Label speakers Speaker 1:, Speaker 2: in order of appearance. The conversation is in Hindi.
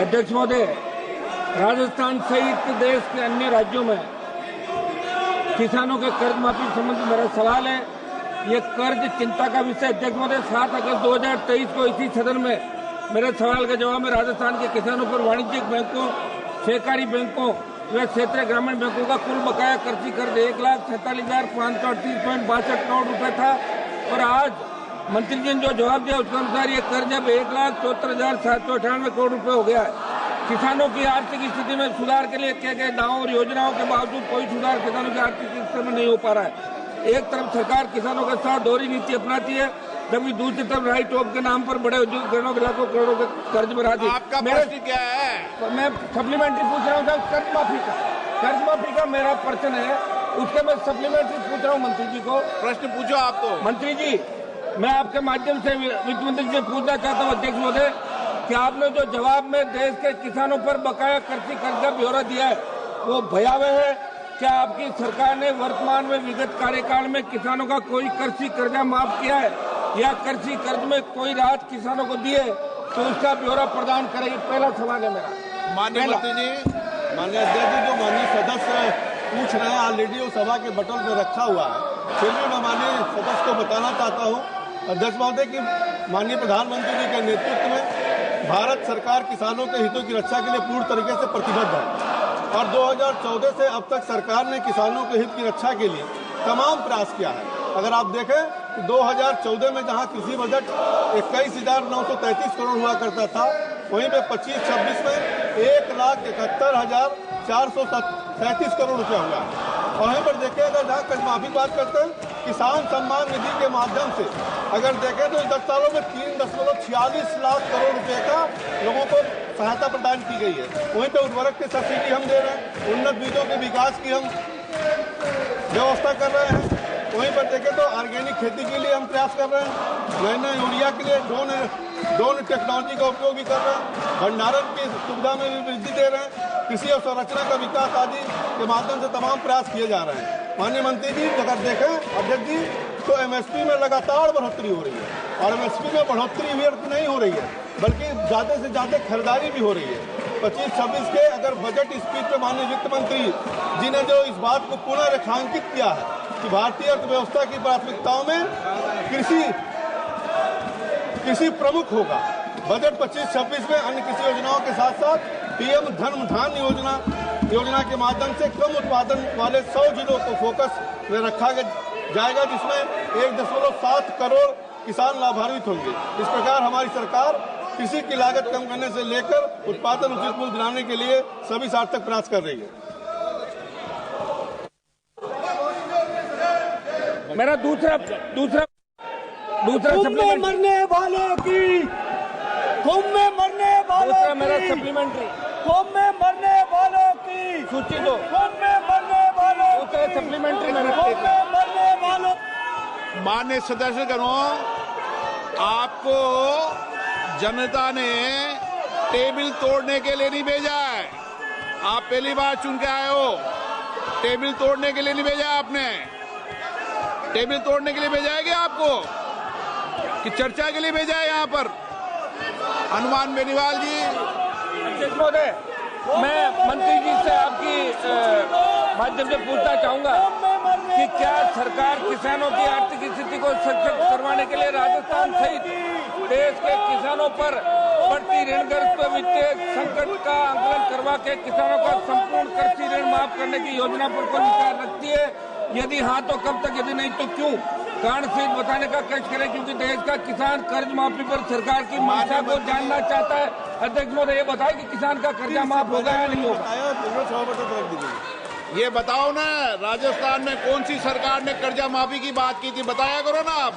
Speaker 1: अध्यक्ष महोदय, राजस्थान सहित देश के अन्य राज्यों में किसानों के कर्ज माफी संबंधी मेरा सवाल है। ये कर्ज चिंता का विषय। अध्यक्ष महोदय, 7 अगस्त 2023 को इसी सदन में मेरे सवाल के जवाब में राजस्थान के किसानों पर वाणिज्यिक बैंकों, सहकारी बैंकों व क्षेत्रीय ग्रामीण बैंकों का कुल बकाया कृषि कर्ज 1,47,538.62 करोड़ रुपए था और आज मंत्री जी ने जो जवाब दिया उसके अनुसार ये कर्ज अब 1,74,798 करोड़ रुपए हो गया है। किसानों की आर्थिक स्थिति में सुधार के लिए किए गए दावों और योजनाओं के बावजूद कोई सुधार किसानों की आर्थिक स्थिति में नहीं हो पा रहा है। एक तरफ सरकार किसानों के साथ दोहरी नीति अपनाती है, जबकि दूसरी तरफ राइट ऑफ के नाम पर बड़े उद्योगों के लाखों करोड़ों के कर्ज में राजी।
Speaker 2: आपका प्रश्न क्या है?
Speaker 1: मैं सप्लीमेंट्री पूछ रहा हूँ साहब, कर्ज माफी का मेरा प्रश्न है, उसके मैं सप्लीमेंट्री पूछ रहा हूँ मंत्री जी को।
Speaker 2: प्रश्न पूछो आप तो।
Speaker 1: मंत्री जी, मैं आपके माध्यम से वित्त मंत्री जी से पूछना चाहता हूँ अध्यक्ष महोदय कि आपने जो जवाब में देश के किसानों पर बकाया कृषि कर्ज का ब्यौरा दिया है वो भयावह है। क्या आपकी सरकार ने वर्तमान में विगत कार्यकाल में किसानों का कोई कृषि कर्जा माफ किया है या कृषि कर्ज में कोई राहत किसानों को दी है तो उसका ब्यौरा प्रदान करेगी? पहला सवाल है मेरा।
Speaker 2: माननीय मंत्री जी,
Speaker 3: माननीय अध्यक्ष जी, जो माननीय सदस्य पूछ रहे हैं ऑलरेडी वो सभा के बटन पे रखा हुआ है। फिर भी मैं माननीय सदस्य को बताना चाहता हूँ अध्यक्ष महोदय कि माननीय प्रधानमंत्री जी के नेतृत्व में भारत सरकार किसानों के हितों की रक्षा के लिए पूर्ण तरीके से प्रतिबद्ध है और 2014 से अब तक सरकार ने किसानों के हित की रक्षा के लिए तमाम प्रयास किया है। अगर आप देखें तो 2014 में जहां कृषि बजट 21,933 करोड़ हुआ करता था, वहीं पे 25-26 में 1,71,437 करोड़ रुपया हुआ है। और वहीं पर देखें अगर जहाँ कर्ज माफी की बात करते हैं, किसान सम्मान निधि के माध्यम से अगर देखें तो 10 सालों में 3.46 लाख करोड़ रुपए का लोगों को सहायता प्रदान की गई है। वहीं पे उर्वरक की सब्सिडी हम दे रहे हैं, उन्नत बीजों के विकास की हम व्यवस्था कर रहे हैं। वहीं पर देखें तो ऑर्गेनिक खेती के लिए हम प्रयास कर रहे हैं, नए यूरिया के लिए ड्रोन टेक्नोलॉजी का उपयोग भी कर रहे हैं, भंडारण की सुविधा में भी वृद्धि दे रहे हैं, कृषि अवसंरचना का विकास आदि के माध्यम से तमाम प्रयास किए जा रहे हैं। माननीय मंत्री जी, अगर देखें अध्यक्ष जी तो एमएसपी में लगातार बढ़ोतरी हो रही है और एमएसपी में बढ़ोतरी व्यर्थ नहीं हो रही है बल्कि ज्यादा से ज्यादा खरीदारी भी हो रही है। 25-26 के अगर बजट स्पीच पे माननीय वित्त मंत्री जी ने जो इस बात को पुनः रेखांकित किया है कि भारतीय अर्थव्यवस्था की प्राथमिकताओं में कृषि प्रमुख होगा। बजट 25-26 में अन्य कृषि योजनाओं के साथ साथ पीएम धन योजना के माध्यम से कम उत्पादन वाले 100 जिलों को फोकस में रखा जाएगा, जिसमें 1.7 करोड़ किसान लाभान्वित होंगे। इस प्रकार हमारी सरकार कृषि की लागत कम करने से लेकर उत्पादन उचित मूल्य दिलाने के लिए सभी सार्थक प्रयास कर रही है।
Speaker 1: मेरा दूसरा
Speaker 4: मरने वालों की
Speaker 1: मेरा सप्लीमेंट्री
Speaker 4: में मरने वालों की
Speaker 1: सूची दो,
Speaker 4: में मरने वालों
Speaker 1: दूसरा सप्लीमेंट्री मेरा
Speaker 4: मरने वालों।
Speaker 2: माननीय सदस्यगणों, आपको जनता ने टेबल तोड़ने के लिए नहीं भेजा है। आप पहली बार चुन के आए हो। टेबल तोड़ने के लिए नहीं भेजा आपने। टेबल तोड़ने के लिए भेजा है क्या आपको कि चर्चा के लिए भेजा है? यहाँ पर हनुमान बेनीवाल जी।
Speaker 1: अध्यक्ष महोदय, मैं मंत्री जी से आपकी माध्यम से पूछना चाहूंगा कि क्या सरकार किसानों की आर्थिक स्थिति को सशक्त करवाने के लिए राजस्थान सहित देश के किसानों पर बढ़ती ऋणग्रस्त वित्तीय संकट का आकलन करवा के किसानों का संपूर्ण कृषि ऋण माफ करने की योजना पर कोई विचार रखती है? यदि हाँ तो कब तक, यदि नहीं तो क्यों? कारण सहित बताने का कष्ट करें, क्योंकि देश का किसान कर्ज माफी पर सरकार की मंशा को जानना चाहता है। अध्यक्ष महोदय, ये बताए कि किसान का कर्जा माफ होगा या नहीं होगा?
Speaker 2: ये बताओ ना, राजस्थान में कौन सी सरकार ने कर्जा माफी की बात की थी? बताया करो ना आप।